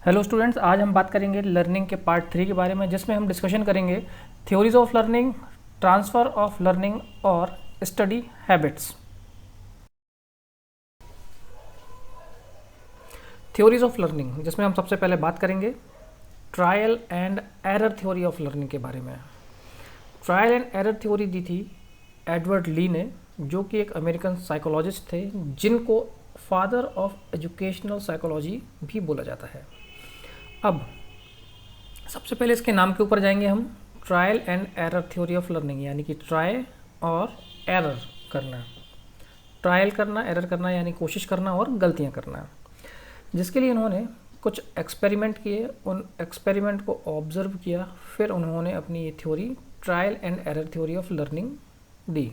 Hello students, आज हम बात करेंगे लर्निंग के पार्ट 3 के बारे में, जिसमें हम डिस्कशन करेंगे theories of learning, transfer of learning और study habits. Theories of learning, जिसमें हम सबसे पहले बात करेंगे trial and error theory of learning के बारे में। ट्रायल एंड एरर थ्योरी दी थी एडवर्ड ली ने, जो कि एक अमेरिकन साइकोलॉजिस्ट थे, जिनको फादर ऑफ एजुकेशनल साइकोलॉजी भी बोला जाता है। अब सबसे पहले इसके नाम के ऊपर जाएंगे हम, trial and error theory of learning, यानी कि ट्राई और एरर करना, ट्रायल करना, एरर करना, यानी कोशिश करना और गलतियां करना, जिसके लिए इन्होंने कुछ एक्सपेरिमेंट किए, उन एक्सपेरिमेंट को ऑब्जर्व किया, फिर उन्होंने अपनी ये theory trial and error theory of learning दी।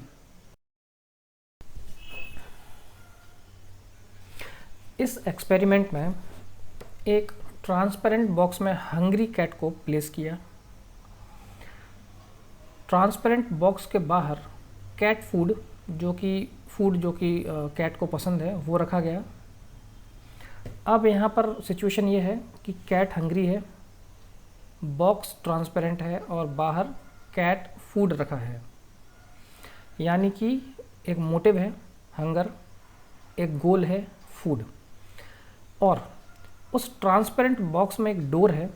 इस एक्सपेरिमेंट में एक ट्रांसपेरेंट बॉक्स में हंग्री कैट को प्लेस किया। ट्रांसपेरेंट बॉक्स के बाहर कैट फूड जो कि कैट को पसंद है वो रखा गया। अब यहाँ पर सिचुएशन ये है कि कैट हंग्री है, बॉक्स ट्रांसपेरेंट है और बाहर कैट फूड रखा है, यानी कि एक मोटिव है हंगर, एक गोल है फूड, और उस ट्रांसपेरेंट बॉक्स में एक डोर है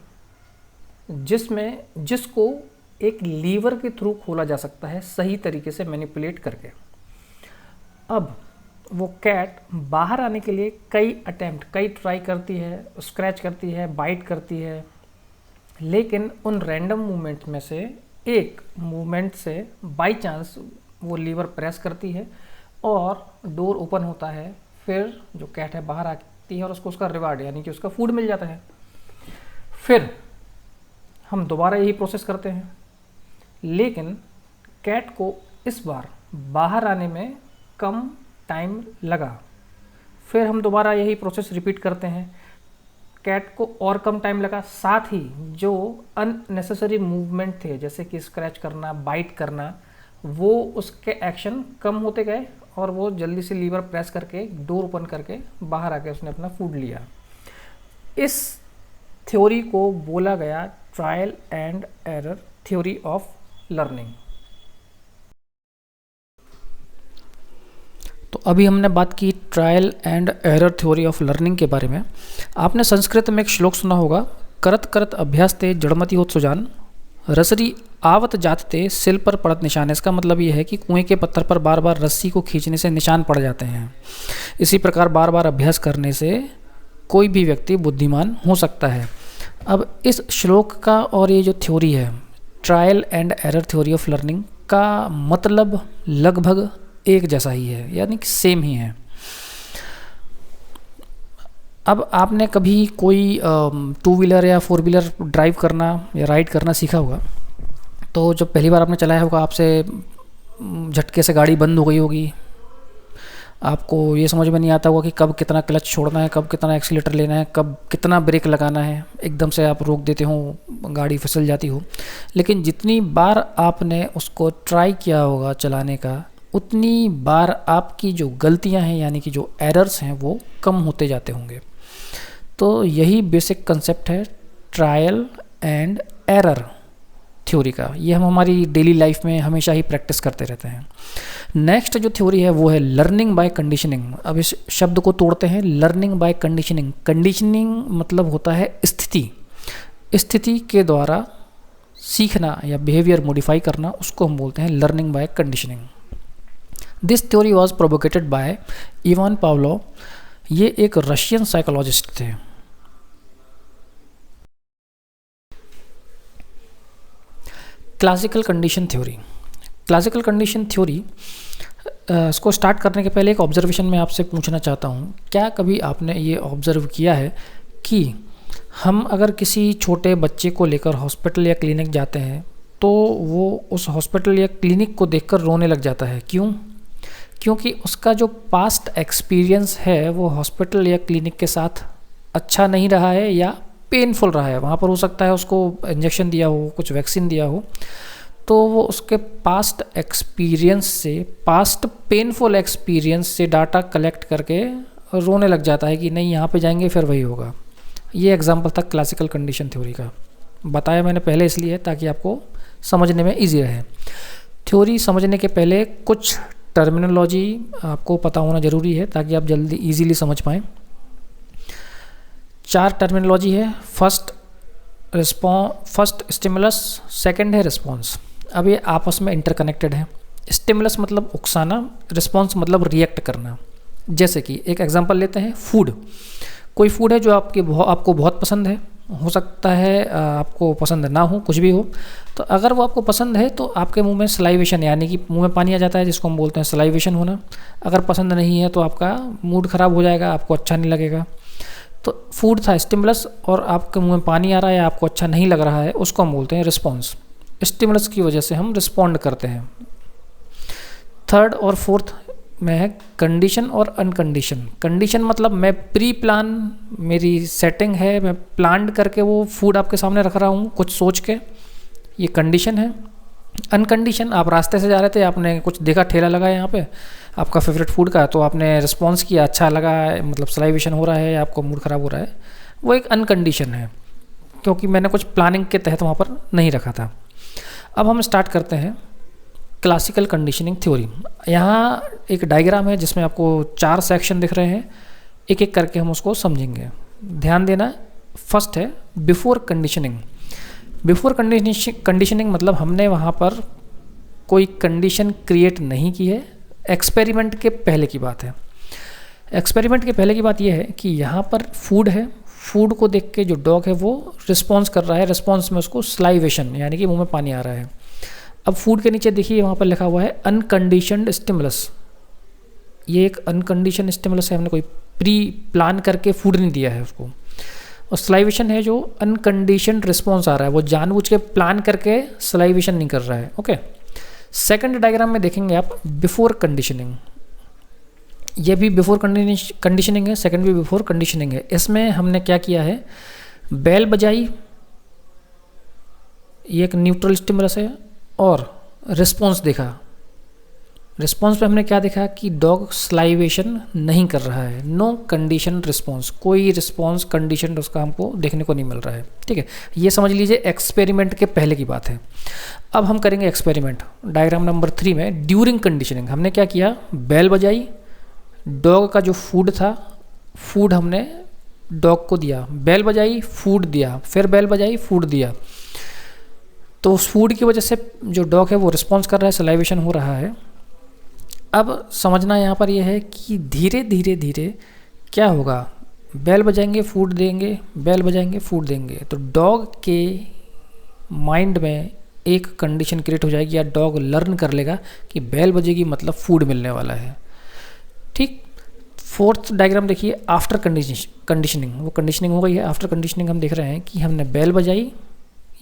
जिसको एक लीवर के थ्रू खोला जा सकता है, सही तरीके से मैनिपुलेट करके। अब वो कैट बाहर आने के लिए कई ट्राई करती है, स्क्रैच करती है, बाइट करती है, लेकिन उन रैंडम मूवमेंट में से एक मूवमेंट से बाई चांस वो लीवर प्रेस करती है और डोर ओपन होता है। फिर जो कैट है बाहर आती है और उसको उसका रिवार्ड यानी कि उसका फूड मिल जाता है। फिर हम दोबारा यही प्रोसेस करते हैं, लेकिन कैट को इस बार बाहर आने में कम टाइम लगा। फिर हम दोबारा यही प्रोसेस रिपीट करते हैं, कैट को और कम टाइम लगा, साथ ही जो अननेसेसरी मूवमेंट थे जैसे कि स्क्रैच करना, बाइट करना, वो उसके एक्शन कम होते गए और वो जल्दी से लीवर प्रेस करके डोर ओपन करके बाहर आके उसने अपना फूड लिया। इस थ्योरी को बोला गया trial and error theory of learning. तो अभी हमने बात की trial and error theory of learning के बारे में। आपने संस्कृत में एक श्लोक सुना होगा, करत करत अभ्यास ते जड़मति होत सुजान, रसरी आवत जातते सिल पर पड़त निशान। इसका मतलब ये है कि कुएं के पत्थर पर बार बार रस्सी को खींचने से निशान पड़ जाते हैं। इसी प्रकार बार बार अभ्यास करने से कोई भी व्यक्ति बुद्धिमान हो सकता है। अब इस श्लोक का और ये जो थ्योरी है trial and error theory of learning का मतलब लगभग एक जैसा ही है, यानी कि सेम ही है। अब आपने कभी कोई 2 व्हीलर या 4 व्हीलर ड्राइव करना या राइड करना सीखा होगा, तो जब पहली बार आपने चलाया होगा आपसे झटके से गाड़ी बंद हो गई होगी, आपको ये समझ में नहीं आता होगा कि कब कितना क्लच छोड़ना है, कब कितना एक्सीलेटर लेना है, कब कितना ब्रेक लगाना है, एकदम से आप रोक देते हो, गाड़ी फिसल जाती हो। लेकिन जितनी बार आपने उसको ट्राई किया होगा चलाने का, उतनी बार आपकी जो गलतियां हैं यानी कि जो एरर्स हैं वो कम होते जाते होंगे। तो यही बेसिक कंसेप्ट है ट्रायल एंड एरर थ्योरी का। ये हम हमारी डेली लाइफ में हमेशा ही प्रैक्टिस करते रहते हैं। नेक्स्ट जो थ्योरी है वो है लर्निंग बाय कंडीशनिंग। अब इस शब्द को तोड़ते हैं, लर्निंग बाय कंडीशनिंग। कंडीशनिंग मतलब होता है स्थिति, स्थिति के द्वारा सीखना या बिहेवियर मॉडिफाई करना, उसको हम बोलते हैं learning by conditioning. This theory was provoked by Ivan Pavlov. ये एक रशियन साइकोलॉजिस्ट थे। Classical condition theory. Classical condition theory इसको स्टार्ट करने के पहले एक ऑब्जर्वेशन मैं आपसे पूछना चाहता हूँ, क्या कभी आपने ये ऑब्ज़र्व किया है कि हम अगर किसी छोटे बच्चे को लेकर हॉस्पिटल या क्लिनिक जाते हैं तो वो उस हॉस्पिटल या क्लिनिक को देखकर रोने लग जाता है? क्यों? क्योंकि उसका जो पास्ट एक्सपीरियंस है वो हॉस्पिटल या क्लिनिक के साथ अच्छा नहीं रहा है या पेनफुल रहा है। वहाँ पर हो सकता है उसको इंजेक्शन दिया हो, कुछ वैक्सीन दिया हो, तो वो उसके पास्ट एक्सपीरियंस से, पास्ट पेनफुल एक्सपीरियंस से डाटा कलेक्ट करके रोने लग जाता है कि नहीं यहाँ पे जाएंगे फिर वही होगा। ये एग्जाम्पल था क्लासिकल कंडीशन थ्योरी का। बताया मैंने पहले इसलिए ताकि आपको समझने में ईजी रहे। थ्योरी समझने के पहले कुछ टर्मिनोलॉजी आपको पता होना ज़रूरी है ताकि आप जल्दी ईजीली समझ पाएँ। 4 टर्मिनोलॉजी है। फर्स्ट स्टिमुलस, सेकंड है रिस्पॉन्स। अब ये आपस में इंटरकनेक्टेड है। स्टिमुलस मतलब उकसाना, रिस्पॉन्स मतलब रिएक्ट करना। जैसे कि एक एग्जांपल लेते हैं, फूड। कोई फूड है जो आपको बहुत पसंद है, हो सकता है आपको पसंद ना हो, कुछ भी हो। तो अगर वो आपको पसंद है तो आपके मुंह में सलाइवेशन यानी कि मुंह में पानी आ जाता है, जिसको हम बोलते हैं सलाइवेशन होना। अगर पसंद नहीं है तो आपका मूड ख़राब हो जाएगा, आपको अच्छा नहीं लगेगा। तो फूड था स्टिमुलस और आपके मुंह में पानी आ रहा है या आपको अच्छा नहीं लग रहा है, उसको हम बोलते हैं रिस्पॉन्स। स्टिमुलस की वजह से हम रिस्पॉन्ड करते हैं। थर्ड और फोर्थ में है कंडीशन और अनकंडीशन। कंडीशन मतलब मैं प्री प्लान, मेरी सेटिंग है, मैं प्लान करके वो फूड आपके सामने रख रहा हूँ कुछ सोच के, ये कंडीशन है। अनकंडीशन, आप रास्ते से जा रहे थे, आपने कुछ देखा ठेला लगा है यहाँ पे आपका फेवरेट फूड का, तो आपने रिस्पॉन्स किया, अच्छा लगा, मतलब सलाइवेशन हो रहा है, आपको मूड ख़राब हो रहा है, वो एक अनकंडीशन है क्योंकि मैंने कुछ प्लानिंग के तहत वहाँ पर नहीं रखा था। अब हम स्टार्ट करते हैं क्लासिकल कंडीशनिंग थ्योरी। यहाँ एक डायग्राम है जिसमें आपको 4 सेक्शन दिख रहे हैं, एक एक करके हम उसको समझेंगे। ध्यान देना। फर्स्ट है बिफोर कंडीशनिंग। बिफोर कंडीशनिंग मतलब हमने वहाँ पर कोई कंडीशन क्रिएट नहीं की है, एक्सपेरिमेंट के पहले की बात है। एक्सपेरिमेंट के पहले की बात यह है कि यहाँ पर फूड है, फूड को देख के जो डॉग है वो रिस्पॉन्स कर रहा है, रिस्पॉन्स में उसको सलाइवेशन यानी कि मुंह में पानी आ रहा है। अब फूड के नीचे देखिए वहाँ पर लिखा हुआ है अनकंडीशनड स्टिमुलस। ये एक अनकंडीशन स्टिमुलस है, हमने कोई प्री प्लान करके फूड नहीं दिया है उसको। और सलाइवेशन है जो अनकंडीशनड रिस्पॉन्स आ रहा है, वो जानबूझ के प्लान करके सलाइवेशन नहीं कर रहा है। ओके। सेकंड डायग्राम में देखेंगे आप बिफोर कंडीशनिंग। ये भी बिफोर कंडीशनिंग है, सेकंड भी बिफोर कंडीशनिंग है। इसमें हमने क्या किया है, बेल बजाई, ये एक न्यूट्रल स्टिमुलस है, और रिस्पॉन्स देखा। रिस्पॉन्स पे हमने क्या देखा कि डॉग सलाइवेशन नहीं कर रहा है, नो कंडीशन रिस्पॉन्स, कोई रिस्पॉन्स कंडीशन उसका हमको देखने को नहीं मिल रहा है। ठीक है, ये समझ लीजिए एक्सपेरिमेंट के पहले की बात है। अब हम करेंगे एक्सपेरिमेंट। डायग्राम नंबर 3 में ड्यूरिंग कंडीशनिंग हमने क्या किया, बेल बजाई, डॉग का जो फूड था, फूड हमने डॉग को दिया, बेल बजाई, फूड दिया, फिर बेल बजाई, फूड दिया। तो उस फूड की वजह से जो डॉग है वो रिस्पॉन्स कर रहा है, सलाइवेशन हो रहा है। अब समझना यहाँ पर यह है कि धीरे धीरे धीरे क्या होगा, बेल बजाएंगे, फूड देंगे, बेल बजाएंगे, फूड देंगे, तो डॉग के माइंड में एक कंडीशन क्रिएट हो जाएगी या डॉग लर्न कर लेगा कि बेल बजेगी मतलब फूड मिलने वाला है। ठीक। फोर्थ डायग्राम देखिए, आफ्टर कंडीशनिंग, वो कंडीशनिंग हो गई है। आफ्टर कंडीशनिंग हम देख रहे हैं कि हमने बेल बजाई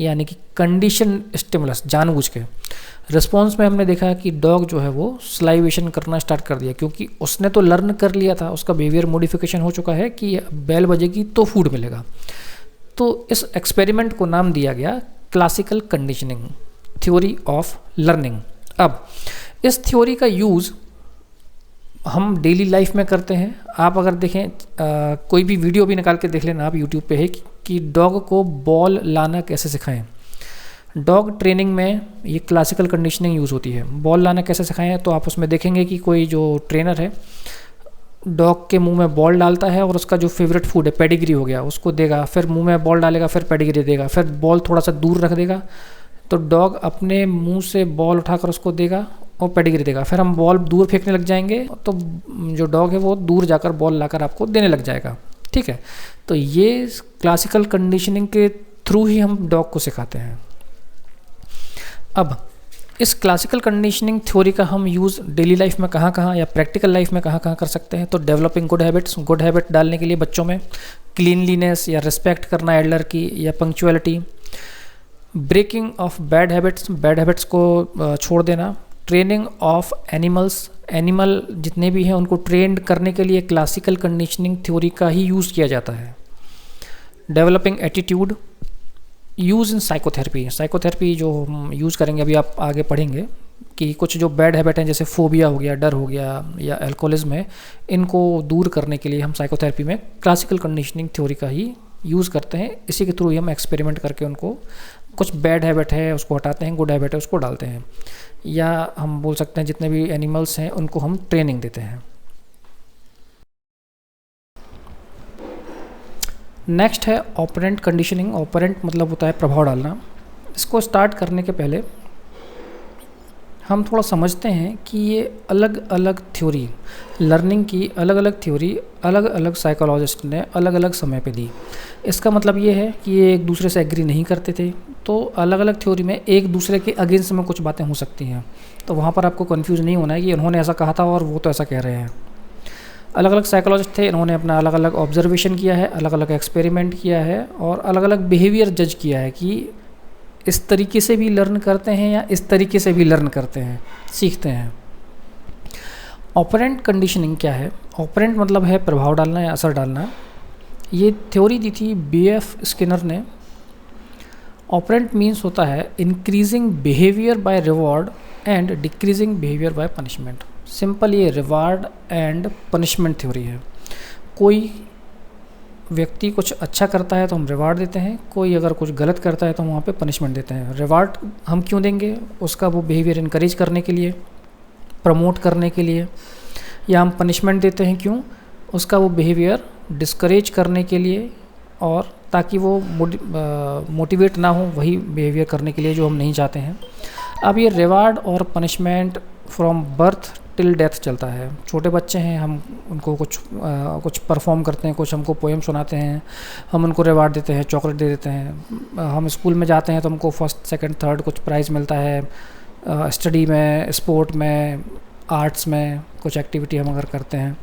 यानी कि कंडीशन स्टिमुलस जानबूझ के, रिस्पॉन्स में हमने देखा कि डॉग जो है वो सलाइवेशन करना स्टार्ट कर दिया क्योंकि उसने तो लर्न कर लिया था, उसका बिहेवियर मॉडिफिकेशन हो चुका है कि बेल बजेगी तो फूड मिलेगा। तो इस एक्सपेरिमेंट को नाम दिया गया classical conditioning theory of learning. अब इस थ्योरी का यूज़ हम डेली लाइफ में करते हैं। आप अगर देखें कोई भी वीडियो भी निकाल के देख लेना आप यूट्यूब पे है कि डॉग को बॉल लाना कैसे सिखाएं। डॉग ट्रेनिंग में ये क्लासिकल कंडीशनिंग यूज़ होती है। बॉल लाना कैसे सिखाएं, तो आप उसमें देखेंगे कि कोई जो ट्रेनर है डॉग के मुंह में बॉल डालता है और उसका जो फेवरेट फूड है पेडिग्री हो गया उसको देगा, फिर मुंह में बॉल डालेगा, फिर पेडिग्री देगा, फिर बॉल थोड़ा सा दूर रख देगा तो डॉग अपने मुंह से बॉल उठाकर उसको देगा और पेडिग्री देगा। फिर हम बॉल दूर फेंकने लग जाएंगे तो जो डॉग है वो दूर जाकर बॉल लाकर आपको देने लग जाएगा। ठीक है, तो ये क्लासिकल कंडीशनिंग के थ्रू ही हम डॉग को सिखाते हैं। अब इस क्लासिकल कंडीशनिंग थ्योरी का हम यूज़ डेली लाइफ में कहाँ कहाँ या प्रैक्टिकल लाइफ में कहाँ कहाँ कर सकते हैं, तो developing good habits, good habit डालने के लिए बच्चों में, क्लीनलीनेस या रिस्पेक्ट करना एल्डर की या punctuality, breaking of bad habits, bad habits को छोड़ देना, ट्रेनिंग ऑफ एनिमल्स, एनिमल जितने भी हैं उनको ट्रेंड करने के लिए क्लासिकल कंडीशनिंग थ्योरी का ही यूज़ किया जाता है। Developing attitude, use in psychotherapy, psychotherapy जो हम यूज़ करेंगे अभी आप आगे पढ़ेंगे कि कुछ जो बैड हैबिट हैं जैसे फोबिया हो गया, डर हो गया या अल्कोहलिज्म है, इनको दूर करने के लिए हम साइकोथेरेपी में क्लासिकल कंडीशनिंग थ्योरी का ही यूज़ करते हैं, इसी के थ्रू ही हम एक्सपेरिमेंट करके उनको कुछ बैड हैबिट है उसको हटाते हैं, गुड हैबिट है उसको डालते हैं, या हम बोल सकते हैं जितने भी एनिमल्स हैं उनको हम ट्रेनिंग देते हैं। नेक्स्ट है ऑपरेंट कंडीशनिंग। ऑपरेंट मतलब होता है प्रभाव डालना। इसको स्टार्ट करने के पहले हम थोड़ा समझते हैं कि ये अलग अलग थ्योरी, लर्निंग की अलग अलग थ्योरी अलग अलग साइकोलॉजिस्ट ने अलग अलग समय पे दी। इसका मतलब ये है कि ये एक दूसरे से एग्री नहीं करते थे, तो अलग अलग थ्योरी में एक दूसरे के अगेंस्ट में कुछ बातें हो सकती हैं, तो वहाँ पर आपको कन्फ्यूज नहीं होना है कि उन्होंने ऐसा कहा था और वो तो ऐसा कह रहे हैं। अलग अलग साइकोलॉजिस्ट थे, इन्होंने अपना अलग अलग ऑब्जर्वेशन किया है, अलग अलग एक्सपेरिमेंट किया है और अलग अलग बिहेवियर जज किया है कि इस तरीके से भी लर्न करते हैं या इस तरीके से भी लर्न करते हैं, सीखते हैं। ऑपरेंट कंडीशनिंग क्या है? ऑपरेंट मतलब है प्रभाव डालना या असर डालना। ये थ्योरी दी थी B.F. स्किनर ने। ऑपरेंट मीन्स होता है increasing behaviour by reward and decreasing behaviour by punishment. Simple ये रिवार्ड एंड पनिशमेंट थ्योरी है। कोई व्यक्ति कुछ अच्छा करता है तो हम रिवार्ड देते हैं, कोई अगर कुछ गलत करता है तो हम वहाँ पे पनिशमेंट देते हैं। रिवार्ड हम क्यों देंगे? उसका वो बिहेवियर इनकरेज करने के लिए, प्रमोट करने के लिए, या हम पनिशमेंट देते हैं क्यों? उसका वो बिहेवियर डिस्करेज करने के लिए और ताकि वो मोटिवेट ना हो वही बिहेवियर करने के लिए जो हम नहीं चाहते हैं। अब ये रिवार्ड और punishment from birth till death चलता है। छोटे बच्चे हैं, हम उनको कुछ परफॉर्म करते हैं, कुछ हमको पोएम सुनाते हैं, हम उनको रिवार्ड देते हैं, चॉकलेट दे देते हैं। हम स्कूल में जाते हैं तो हमको फर्स्ट सेकंड थर्ड कुछ प्राइज़ मिलता है। स्टडी में, स्पोर्ट में, आर्ट्स में कुछ एक्टिविटी हम अगर करते हैं।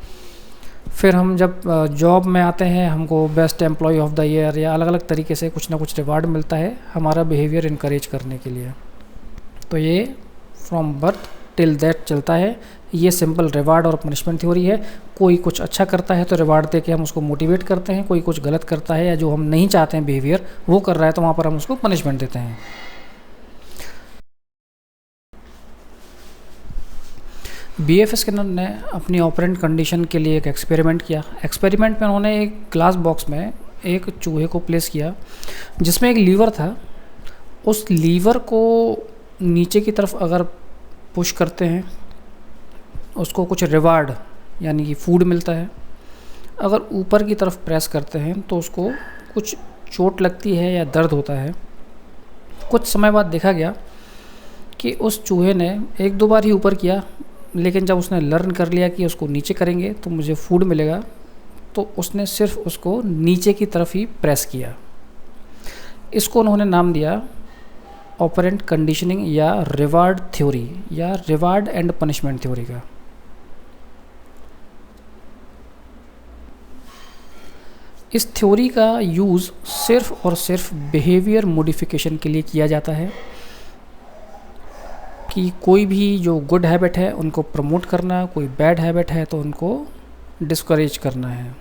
फिर हम जब जॉब में आते हैं हमको best employee of the year या अलग अलग तरीके से कुछ ना कुछ रिवार्ड मिलता है हमारा बिहेवियर इनकरेज करने के लिए। तो ये फ्रॉम बर्थ टिल डेथ चलता है। ये सिंपल रिवार्ड और पनिशमेंट थ्योरी है। कोई कुछ अच्छा करता है तो रिवार्ड दे के हम उसको मोटिवेट करते हैं, कोई कुछ गलत करता है या जो हम नहीं चाहते हैं बिहेवियर वो कर रहा है तो वहाँ पर हम उसको पनिशमेंट देते हैं। B.F. स्किनर ने अपनी ऑपरेंट कंडीशन के लिए एक एक्सपेरिमेंट किया। एक्सपेरिमेंट में उन्होंने एक ग्लास बॉक्स में एक चूहे को प्लेस किया जिसमें एक लीवर था। उस लीवर को नीचे की तरफ अगर पुश करते हैं उसको कुछ रिवार्ड यानी कि फूड मिलता है। अगर ऊपर की तरफ प्रेस करते हैं तो उसको कुछ चोट लगती है या दर्द होता है। कुछ समय बाद देखा गया कि उस चूहे ने एक दो बार ही ऊपर किया, लेकिन जब उसने लर्न कर लिया कि उसको नीचे करेंगे तो मुझे फूड मिलेगा, तो उसने सिर्फ उसको नीचे की तरफ ही प्रेस किया। इसको उन्होंने नाम दिया ऑपरेंट कंडीशनिंग या रिवार्ड थ्योरी या रिवार्ड एंड पनिशमेंट थ्योरी का। इस थ्योरी का यूज़ सिर्फ और सिर्फ बिहेवियर मॉडिफिकेशन के लिए किया जाता है कि कोई भी जो गुड हैबिट है उनको प्रमोट करना, कोई बैड हैबिट है तो उनको डिस्करेज करना है।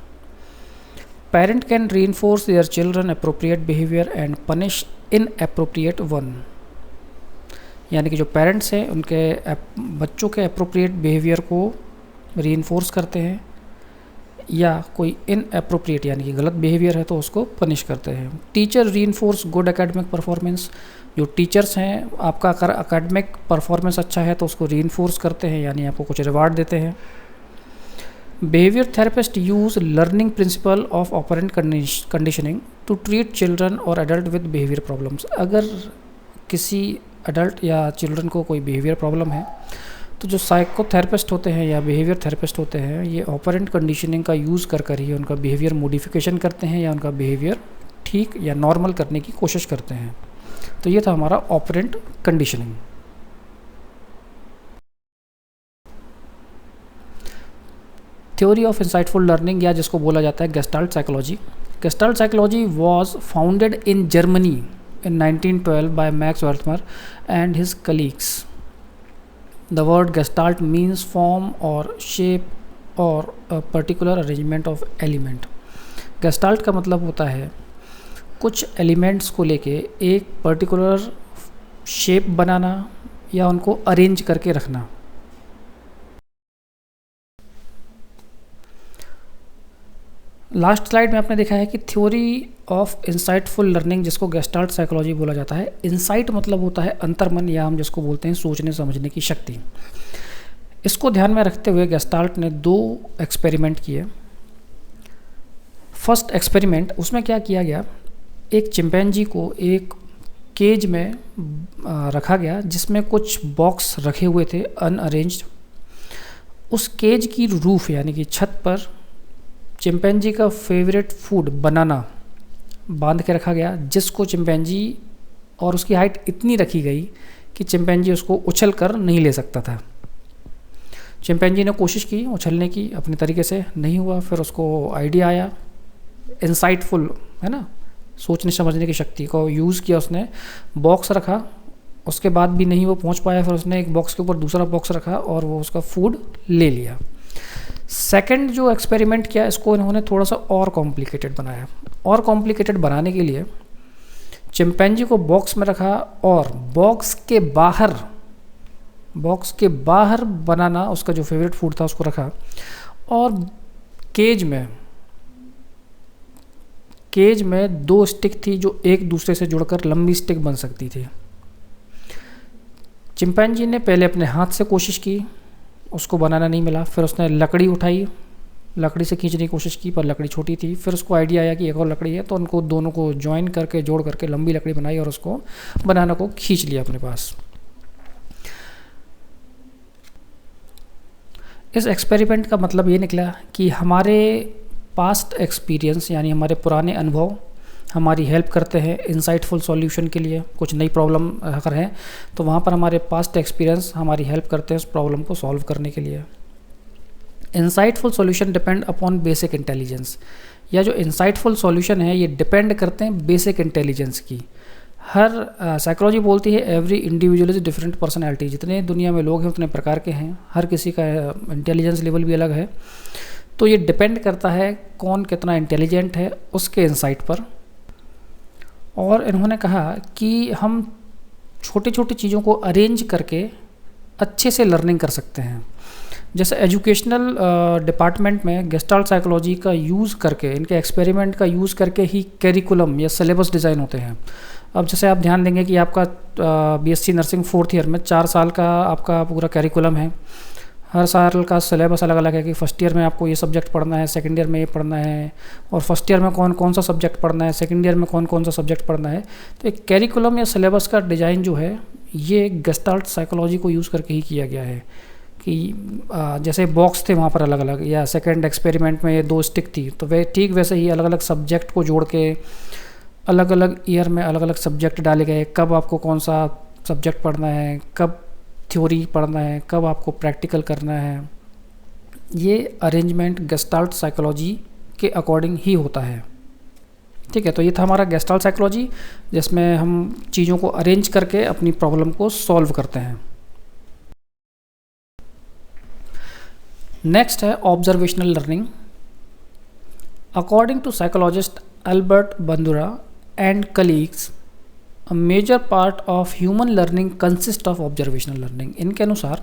Parent can reinforce their children appropriate behaviour and punish inappropriate one. यानी कि जो पेरेंट्स हैं उनके बच्चों के अप्रोप्रिएट बिहेवियर को रीइंफोर्स करते हैं या कोई इनअप्रोप्रिएट यानी कि गलत बिहेवियर है तो उसको पनिश करते हैं। Teacher reinforce good academic performance. जो टीचर्स हैं आपका अगर एकेडमिक परफॉर्मेंस अच्छा है तो उसको रीइंफोर्स करते हैं यानी आपको कुछ रिवार्ड देते हैं। Behaviour therapist use learning principle of operant conditioning to treat children और एडल्ट विद बिहेवियर प्रॉब्लम्स। अगर किसी एडल्ट या चिल्ड्रन को कोई बिहेवियर प्रॉब्लम है तो जो साइकोथेरेपिस्ट होते हैं या बिहेवियर थेरेपिस्ट होते हैं ये ऑपरेंट कंडीशनिंग का यूज़ कर ही उनका बिहेवियर मॉडिफिकेशन करते हैं या उनका बिहेवियर ठीक या नॉर्मल करने की कोशिश करते हैं। तो ये था हमारा operant conditioning. Theory of insightful learning या जिसको बोला जाता है gestalt psychology. Gestalt psychology was founded in Germany in 1912 by Max Wertheimer and his colleagues. The word Gestalt means form or shape or a particular arrangement of element. Gestalt का मतलब होता है कुछ एलिमेंट्स को लेके एक पर्टिकुलर शेप बनाना या उनको अरेंज करके रखना। लास्ट स्लाइड में आपने देखा है कि थ्योरी ऑफ इंसाइटफुल लर्निंग, जिसको गेस्टाल्ट साइकोलॉजी बोला जाता है। इंसाइट मतलब होता है अंतर्मन, या हम जिसको बोलते हैं सोचने समझने की शक्ति। इसको ध्यान में रखते हुए गेस्टाल्ट ने 2 एक्सपेरिमेंट किए। फर्स्ट एक्सपेरिमेंट, उसमें क्या किया गया, एक चिंपैंजी को एक केज में रखा गया जिसमें कुछ बॉक्स रखे हुए थे अनअरेंज्ड। उस केज की रूफ यानी कि छत पर चिंपैंजी का फेवरेट फूड बनाना बांध के रखा गया, जिसको चिंपैंजी, और उसकी हाइट इतनी रखी गई कि चिंपैंजी उसको उछल कर नहीं ले सकता था। चिंपैंजी ने कोशिश की उछलने की, अपने तरीके से नहीं हुआ। फिर उसको आइडिया आया, इंसाइटफुल है ना, सोचने समझने की शक्ति को यूज़ किया उसने। बॉक्स रखा, उसके बाद भी नहीं वो पहुंच पाया, फिर उसने एक बॉक्स के ऊपर दूसरा बॉक्स रखा और वो उसका फूड ले लिया। सेकंड जो एक्सपेरिमेंट किया, इसको इन्होंने थोड़ा सा और कॉम्प्लिकेटेड बनाया। और कॉम्प्लिकेटेड बनाने के लिए चिंपैंजी को बॉक्स में रखा और बॉक्स के बाहर बनाना, उसका जो फेवरेट फूड था उसको रखा, और केज में 2 स्टिक थी जो एक दूसरे से जुड़कर लंबी स्टिक बन सकती थी। चिंपैंजी ने पहले अपने हाथ से कोशिश की, उसको बनाना नहीं मिला। फिर उसने लकड़ी उठाई, लकड़ी से खींचने की कोशिश की पर लकड़ी छोटी थी। फिर उसको आइडिया आया कि एक और लकड़ी है, तो उनको दोनों को ज्वाइन करके जोड़ करके लंबी लकड़ी बनाई और उसको बनाना को खींच लिया अपने पास। इस एक्सपेरिमेंट का मतलब ये निकला कि हमारे पास्ट एक्सपीरियंस यानी हमारे पुराने अनुभव हमारी हेल्प करते हैं इंसाइटफुल सॉल्यूशन के लिए। कुछ नई प्रॉब्लम अगर है तो वहाँ पर हमारे पास्ट एक्सपीरियंस हमारी हेल्प करते हैं उस प्रॉब्लम को सॉल्व करने के लिए। Insightful solution depend upon basic intelligence, या जो इंसाइटफुल सॉल्यूशन है ये डिपेंड करते हैं बेसिक इंटेलिजेंस की। हर साइकोलॉजी बोलती है every individual is different personality, जितने दुनिया में लोग हैं उतने प्रकार के हैं, हर किसी का इंटेलिजेंस लेवल भी अलग है। तो ये डिपेंड करता है कौन कितना इंटेलिजेंट है उसके इंसाइट पर। और इन्होंने कहा कि हम छोटी छोटी चीज़ों को अरेंज करके अच्छे से लर्निंग कर सकते हैं। जैसे एजुकेशनल डिपार्टमेंट में गेस्टाल्ट साइकोलॉजी का यूज़ करके, इनके एक्सपेरिमेंट का यूज़ करके ही करिकुलम या सिलेबस डिज़ाइन होते हैं। अब जैसे आप ध्यान देंगे कि आपका बीएससी नर्सिंग 4th ईयर में 4 साल का आपका पूरा करिकुलम है। हर साल का सिलेबस अलग अलग है कि फर्स्ट ईयर में आपको ये सब्जेक्ट पढ़ना है, सेकंड ईयर में ये पढ़ना है, और फर्स्ट ईयर में कौन कौन सा सब्जेक्ट पढ़ना है, सेकंड ईयर में कौन कौन सा सब्जेक्ट पढ़ना है। तो एक करिकुलम या सिलेबस का डिज़ाइन जो है ये गेस्टाल्ट साइकोलॉजी को यूज़ करके ही किया गया है। कि जैसे बॉक्स थे वहाँ पर अलग अलग, या सेकंड एक्सपेरिमेंट में ये 2 स्टिक थी, तो वे ठीक वैसे ही अलग अलग सब्जेक्ट को जोड़ के अलग अलग ईयर में अलग अलग सब्जेक्ट डाले गए। कब आपको कौन सा सब्जेक्ट पढ़ना है, कब थ्योरी पढ़ना है, कब आपको प्रैक्टिकल करना है, ये अरेंजमेंट गेस्टाल्ट साइकोलॉजी के अकॉर्डिंग ही होता है। ठीक है, तो ये था हमारा गेस्टाल्ट साइकोलॉजी, जिसमें हम चीज़ों को अरेंज करके अपनी प्रॉब्लम को सॉल्व करते हैं। नेक्स्ट है observational learning. According to psychologist Albert Bandura and colleagues, a major part of human learning consist of observational learning. इनके अनुसार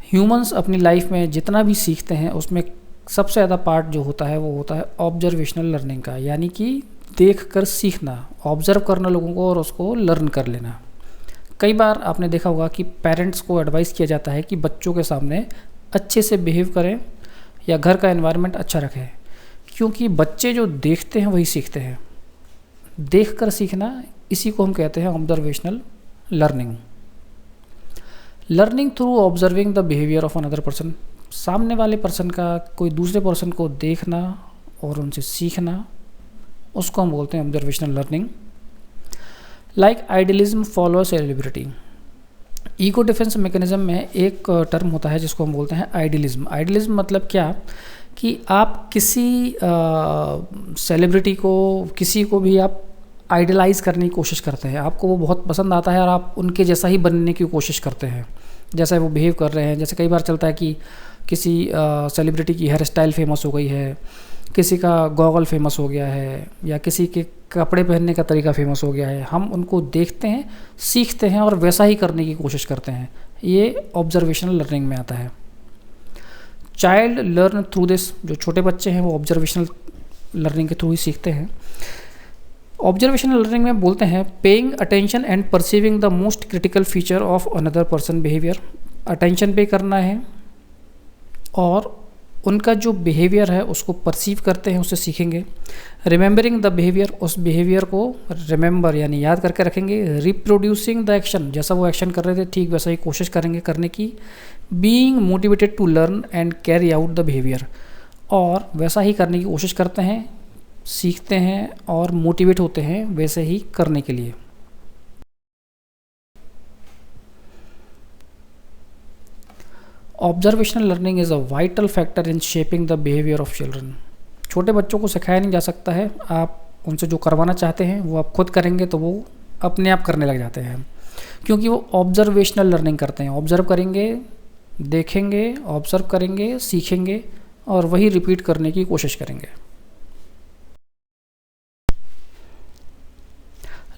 ह्यूमंस अपनी लाइफ में जितना भी सीखते हैं उसमें सबसे ज़्यादा पार्ट जो होता है वो होता है ऑब्जर्वेशनल लर्निंग का, यानी कि देख कर सीखना, ऑब्जर्व करना लोगों को और उसको लर्न कर लेना। कई बार आपने देखा होगा कि पेरेंट्स को एडवाइस किया जाता है कि बच्चों के सामने अच्छे से बिहेव करें या घर का एनवायरनमेंट अच्छा रखें, क्योंकि बच्चे जो देखते हैं वही सीखते हैं। देख कर सीखना, इसी को हम कहते हैं observational learning. Learning through observing the behaviour of another person, सामने वाले पर्सन का कोई दूसरे पर्सन को देखना और उनसे सीखना, उसको हम बोलते हैं observational learning. Like idealism follow celebrity, ego defence mechanism में एक टर्म होता है जिसको हम बोलते हैं आइडियलिज्म। आइडियलिज्म मतलब क्या कि आप किसी सेलिब्रिटी को, किसी को भी आप आइडलाइज करने की कोशिश करते हैं, आपको वो बहुत पसंद आता है और आप उनके जैसा ही बनने की कोशिश करते हैं, जैसा वो बिहेव कर रहे हैं। जैसे कई बार चलता है कि किसी सेलिब्रिटी की हेयर स्टाइल फेमस हो गई है, किसी का गॉगल फेमस हो गया है, या किसी के कपड़े पहनने का तरीका फेमस हो गया है, हम उनको देखते हैं, सीखते हैं और वैसा ही करने की कोशिश करते हैं। ये ऑब्जर्वेशनल लर्निंग में आता है। चाइल्ड लर्न थ्रू दिस, जो छोटे बच्चे हैं वो ऑब्जर्वेशनल लर्निंग के थ्रू ही सीखते हैं। ऑब्जर्वेशनल लर्निंग में बोलते हैं paying attention and perceiving the most critical feature of another person behaviour. Attention पे करना है और उनका जो बिहेवियर है उसको परसीव करते हैं, उससे सीखेंगे। रिमेंबरिंग द बिहेवियर, उस बिहेवियर को रिमेंबर यानी याद करके रखेंगे। रिप्रोड्यूसिंग द एक्शन, जैसा वो एक्शन कर रहे थे ठीक वैसा ही कोशिश करेंगे करने की। Being motivated to learn and carry out the behaviour, और वैसा ही करने की कोशिश करते हैं, सीखते हैं और मोटिवेट होते हैं वैसे ही करने के लिए। Observational learning is a vital factor in shaping the behaviour of children. छोटे बच्चों को सिखाया नहीं जा सकता है, आप उनसे जो करवाना चाहते हैं वो आप खुद करेंगे तो वो अपने आप करने लग जाते हैं, क्योंकि वो ऑब्जर्वेशनल लर्निंग करते हैं। ऑब्जर्व करेंगे, देखेंगे, ऑब्जर्व करेंगे, सीखेंगे और वही रिपीट करने की कोशिश करेंगे।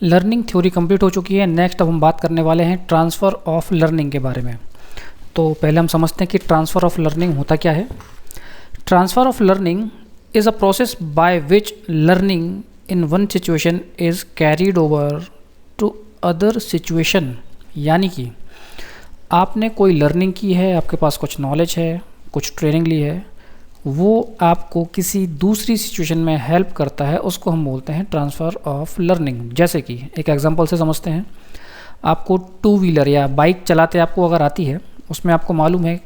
लर्निंग थ्योरी कंप्लीट हो चुकी है। नेक्स्ट अब हम बात करने वाले हैं ट्रांसफ़र ऑफ लर्निंग के बारे में। तो पहले हम समझते हैं कि ट्रांसफ़र ऑफ लर्निंग होता क्या है। Transfer of learning is a process by which learning in one situation is carried over to other situation. यानी कि आपने कोई लर्निंग की है, आपके पास कुछ नॉलेज है, कुछ ट्रेनिंग ली है, वो आपको किसी दूसरी सिचुएशन में हेल्प करता है, उसको हम बोलते हैं ट्रांसफ़र ऑफ लर्निंग। जैसे कि एक एग्जांपल से समझते हैं। आपको टू व्हीलर या बाइक चलाते आपको अगर आती है, उसमें आपको मालूम है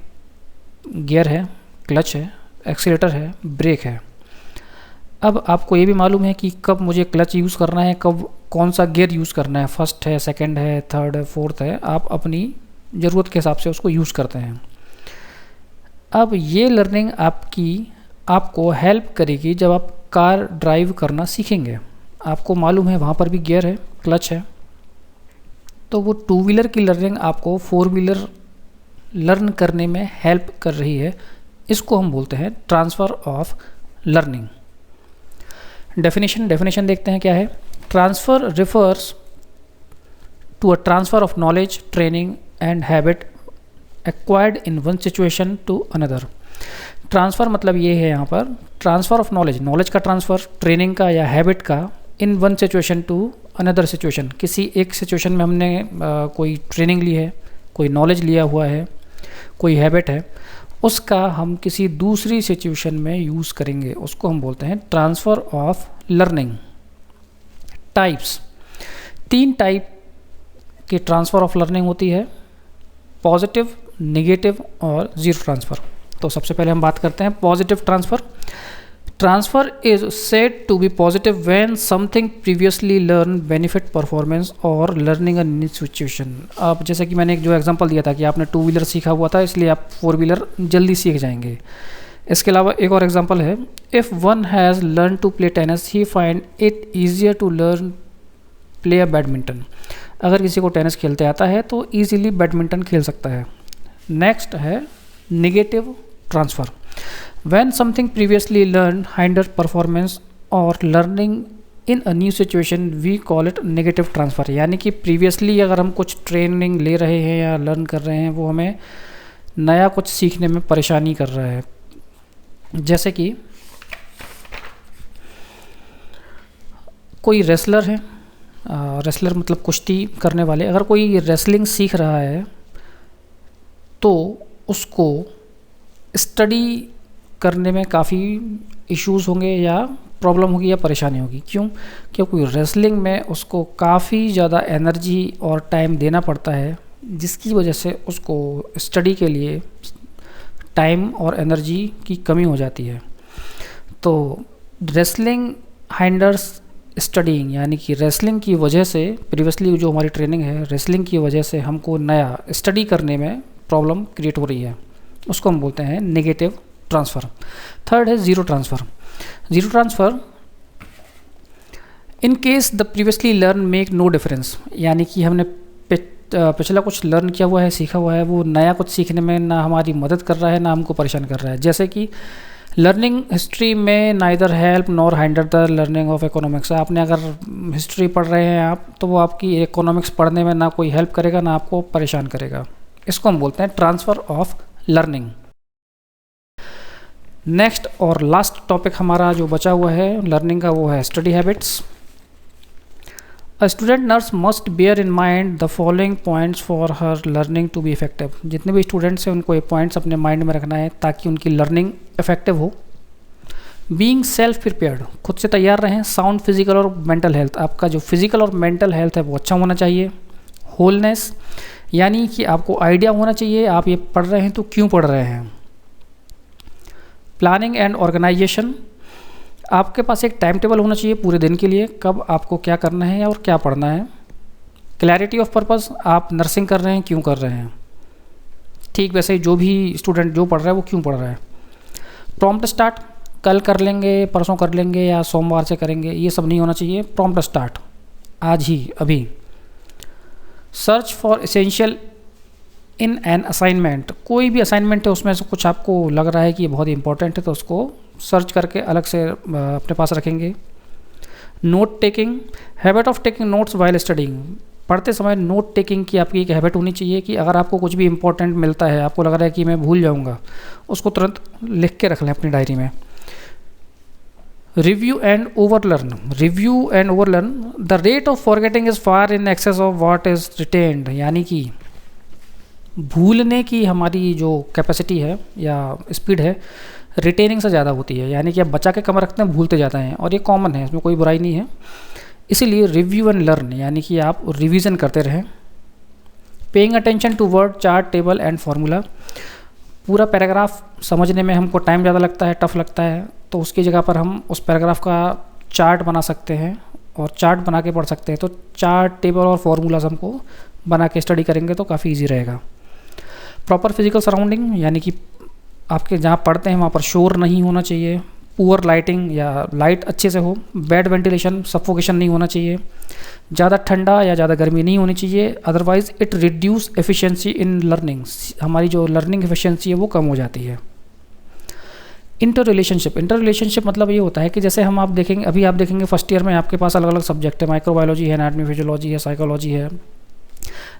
गियर है, क्लच है, एक्सीलेटर है, ब्रेक है। अब आपको ये भी मालूम है कि कब मुझे क्लच यूज़ करना है, कब कौन सा गियर यूज़ करना है, फर्स्ट है, सेकंड है, थर्ड है, फोर्थ है। आप अपनी ज़रूरत के हिसाब से उसको यूज़ करते हैं। अब ये लर्निंग आपको हेल्प करेगी जब आप कार ड्राइव करना सीखेंगे। आपको मालूम है वहाँ पर भी गियर है, क्लच है, तो वो टू व्हीलर की लर्निंग आपको फोर व्हीलर लर्न करने में हेल्प कर रही है। इसको हम बोलते हैं ट्रांसफ़र ऑफ लर्निंग। डेफिनेशन देखते हैं क्या है। Transfer refers to a transfer of knowledge, training and habit acquired in one situation to another. Transfer मतलब ये है यहाँ पर ट्रांसफ़र ऑफ नॉलेज का ट्रांसफ़र, ट्रेनिंग का या हैबिट का, in one situation to another situation. किसी एक सिचुएशन में हमने कोई ट्रेनिंग ली है, कोई नॉलेज लिया हुआ है, कोई हैबिट है, उसका हम किसी दूसरी सिचुएशन में यूज़ करेंगे, उसको हम बोलते हैं transfer of learning. Types, 3 type की ट्रांसफ़र ऑफ लर्निंग होती है, पॉजिटिव, नेगेटिव और ज़ीरो ट्रांसफ़र। तो सबसे पहले हम बात करते हैं positive transfer. Transfer is said to be positive when something previously learn benefit performance और लर्निंग अ न्यू सिचुएशन। अब जैसे कि मैंने एक जो एग्जांपल दिया था कि आपने टू व्हीलर सीखा हुआ था, इसलिए आप फोर व्हीलर जल्दी सीख जाएंगे। इसके अलावा एक और एग्जांपल है, if one has learn to play tennis he find it easier to learn play a badminton. अगर किसी को टेनिस खेलते आता है तो ईजिली बैडमिंटन खेल सकता है। नेक्स्ट है negative transfer. When something previously learned hinder performance or learning in a new situation, we call it negative transfer। यानी कि previously अगर हम कुछ ट्रेनिंग ले रहे हैं या लर्न कर रहे हैं, वो हमें नया कुछ सीखने में परेशानी कर रहा है। जैसे कि कोई रेसलर है, रेसलर मतलब कुश्ती करने वाले, अगर कोई रेसलिंग सीख रहा है तो उसको स्टडी करने में काफ़ी इश्यूज़ होंगे या प्रॉब्लम होगी या परेशानी होगी। क्यों? क्योंकि रेसलिंग में उसको काफ़ी ज़्यादा एनर्जी और टाइम देना पड़ता है, जिसकी वजह से उसको स्टडी के लिए टाइम और एनर्जी की कमी हो जाती है। तो रेसलिंग हाइंडर्स स्टडीइंग, यानी कि रेसलिंग की वजह से प्रीवियसली जो हमारी ट्रेनिंग है, रेसलिंग की वजह से हमको नया स्टडी करने में प्रॉब्लम क्रिएट हो रही है, उसको हम बोलते हैं नेगेटिव ट्रांसफ़र। थर्ड है zero transfer. Zero transfer, in case the previously learn make no difference, यानी कि हमने पिछला कुछ लर्न किया हुआ है, सीखा हुआ है, वो नया कुछ सीखने में ना हमारी मदद कर रहा है ना हमको परेशान कर रहा है। जैसे कि लर्निंग हिस्ट्री में neither help nor hinder the learning of economics. आपने अगर हिस्ट्री पढ़ रहे हैं आप, तो वो आपकी इकोनॉमिक्स पढ़ने में ना कोई हेल्प करेगा ना आपको परेशान करेगा। इसको हम बोलते हैं ट्रांसफ़र ऑफ लर्निंग। नेक्स्ट और लास्ट टॉपिक हमारा जो बचा हुआ है लर्निंग का वो है study habits. A student nurse must bear in mind the following points for her learning to be effective. जितने भी स्टूडेंट्स हैं उनको ये पॉइंट्स अपने माइंड में रखना है ताकि उनकी लर्निंग इफेक्टिव हो। बीइंग सेल्फ प्रिपेयर्ड, खुद से तैयार रहें। साउंड फिजिकल और मेंटल हेल्थ, आपका जो फिजिकल और मेंटल हेल्थ है वो अच्छा होना चाहिए। होलनेस, यानी कि आपको आइडिया होना चाहिए आप ये पढ़ रहे हैं तो क्यों पढ़ रहे हैं। प्लानिंग एंड ऑर्गेनाइजेशन, आपके पास एक टाइम टेबल होना चाहिए पूरे दिन के लिए, कब आपको क्या करना है और क्या पढ़ना है। क्लैरिटी ऑफ पर्पस, आप नर्सिंग कर रहे हैं क्यों कर रहे हैं, ठीक वैसे ही जो भी स्टूडेंट जो पढ़ रहा है वो क्यों पढ़ रहा है। प्रॉम्प्ट स्टार्ट, कल कर लेंगे, परसों कर लेंगे या सोमवार से करेंगे, ये सब नहीं होना चाहिए। प्रॉम्प्ट स्टार्ट, आज ही, अभी। Search for essential in an assignment, कोई भी असाइनमेंट है उसमें से कुछ आपको लग रहा है कि ये बहुत ही इंपॉर्टेंट है तो उसको सर्च करके अलग से अपने पास रखेंगे। Note taking, habit of taking notes while studying, पढ़ते समय नोट टेकिंग की आपकी एक हैबिट होनी चाहिए कि अगर आपको कुछ भी इंपॉर्टेंट मिलता है, आपको लग रहा है कि मैं भूल जाऊंगा, उसको तुरंत लिख के रख लें अपनी डायरी में। Review and overlearn, review and overlearn, the rate of forgetting is far in excess of what is retained, यानी कि भूलने की हमारी जो कैपेसिटी है या स्पीड है रिटेनिंग से ज़्यादा होती है, यानी कि आप बचा के कम रखते हैं भूलते जाते हैं, और ये कॉमन है, इसमें कोई बुराई नहीं है। इसीलिए रिव्यू एंड लर्न, यानी कि आप रिवीजन करते रहें। Paying attention to word, chart, table and formula, पूरा पैराग्राफ समझने में हमको टाइम ज़्यादा लगता है, टफ लगता है, तो उसकी जगह पर हम उस पैराग्राफ का चार्ट बना सकते हैं और चार्ट बना के पढ़ सकते हैं। तो चार्ट, टेबल और फार्मूलाज हमको बना के स्टडी करेंगे तो काफ़ी ईजी रहेगा। प्रॉपर फिजिकल सराउंडिंग, यानी कि आपके जहाँ पढ़ते हैं वहाँ पर शोर नहीं होना चाहिए। पुअर लाइटिंग, या लाइट अच्छे से हो। बैड वेंटिलेशन, सफोकेशन नहीं होना चाहिए। ज़्यादा ठंडा या ज़्यादा गर्मी नहीं होनी चाहिए, otherwise it reduce efficiency in learning, हमारी जो लर्निंग एफिशिएंसी है वो कम हो जाती है। इंटर रिलेशनशिप मतलब ये होता है कि जैसे हम आप देखेंगे, अभी आप देखेंगे फर्स्ट ईयर में आपके पास अलग अलग सब्जेक्ट है, माइक्रोबायोलॉजी है, एनाटॉमी फिजियोलॉजी है, साइकोलॉजी है,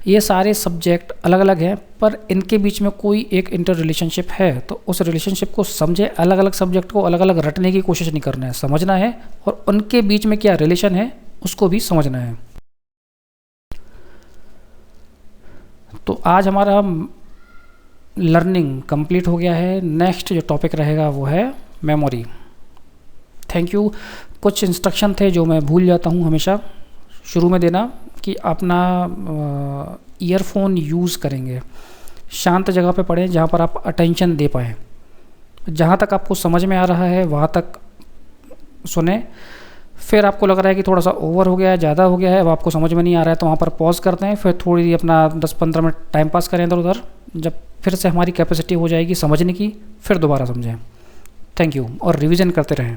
ये सारे सब्जेक्ट अलग अलग हैं, पर इनके बीच में कोई एक इंटर रिलेशनशिप है, तो उस रिलेशनशिप को समझे। अलग अलग सब्जेक्ट को अलग अलग रटने की कोशिश नहीं करना है, समझना है, और उनके बीच में क्या रिलेशन है उसको भी समझना है। तो आज हमारा लर्निंग कंप्लीट हो गया है। नेक्स्ट जो टॉपिक रहेगा वो है मेमोरी। Thank you. कुछ इंस्ट्रक्शन थे जो मैं भूल जाता हूँ हमेशा शुरू में देना, कि अपना ईयरफोन यूज़ करेंगे, शांत जगह पे पढ़ें जहाँ पर आप अटेंशन दे पाएँ, जहाँ तक आपको समझ में आ रहा है वहाँ तक सुने। फिर आपको लग रहा है कि थोड़ा सा ओवर हो गया है, ज़्यादा हो गया है, अब आपको समझ में नहीं आ रहा है, तो वहाँ पर पॉज करते हैं, फिर थोड़ी अपना 10-15 मिनट टाइम पास करें इधर उधर। जब फिर से हमारी कैपेसिटी हो जाएगी समझने की, फिर दोबारा समझें। थैंक यू, और रिवीजन करते रहें।